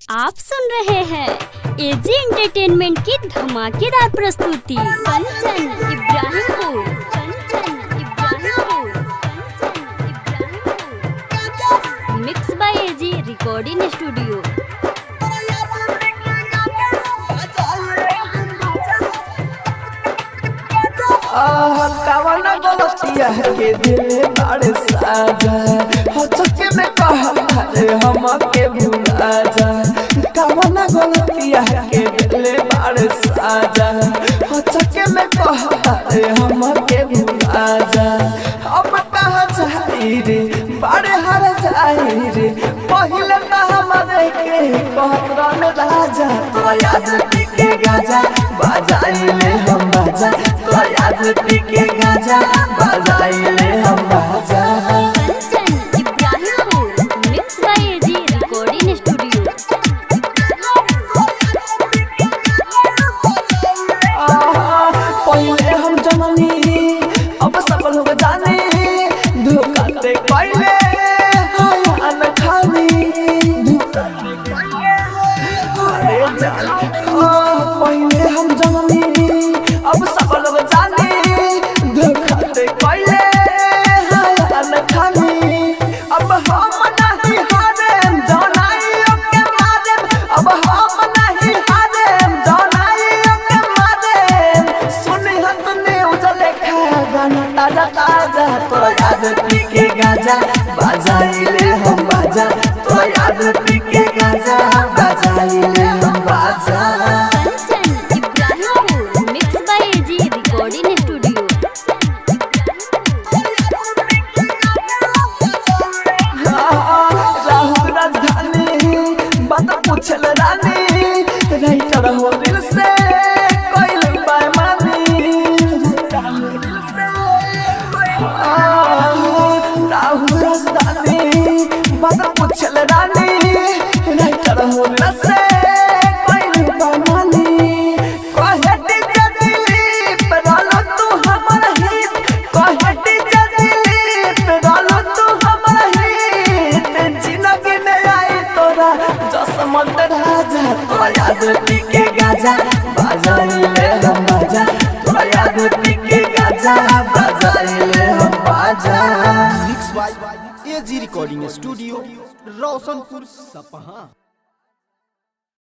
आप सुन रहे हैं एजी एंटरटेनमेंट की धमाकेदार प्रस्तुति Kanchan Ibrahimpur. Mix by AG recording studio. कावना गलतिया के दिल बड़े साजा हो चके में कहा रे हम के भुला जा। कावना गलतिया के दिल बड़े साजा हो चके में कहा रे हम के भुला जा। अब कहा जाई रे बड़े हर जाई रे पहले तो हमारे के कहरन राजा। तो याद के गाजा बजाइले हम बाजा। तो याद के गाजा बजाइले हम बाजा। Kanchan Ibrahimpur. Mix by AG recording studio. पहले हम जननी अब सब लोग जाने धोखा दे पहले हाय खानी धोखा दे अरे जान पहले हम जननी अब सब लोग जाने धोखा दे पहले हाय खानी। अब हम नहीं हारेम जनाइयों के मारे। अब हम नहीं हारेम जनाइयों के मारे। सुनी हतने उजले खा गाना ताजा ताजा। तो याद के गाजा बजाइले हम बाजा। तो याद के गाजा बजाइले हम बाजा। Kanchan Ibrahimpur. Mix by AG recording studio. Rahul राजधानी बात पूछल रानी राइटर हो दिल से कोई बेईमानी। राहुल राजधानी बात पूछल रानी राइटर हो दिल से कोई बेईमानी। कहती जदी पे डालो तू हमर हित। कहती जदी पे डालो तू हमर हित। जिंदगी में आई तोरा जसमत राजा। तो याद के गाजा बजाइले हम बाजा। तो याद के गाजा बजाइले हम बाजा। Mix by AG recording studio Roshanpur Sapaha.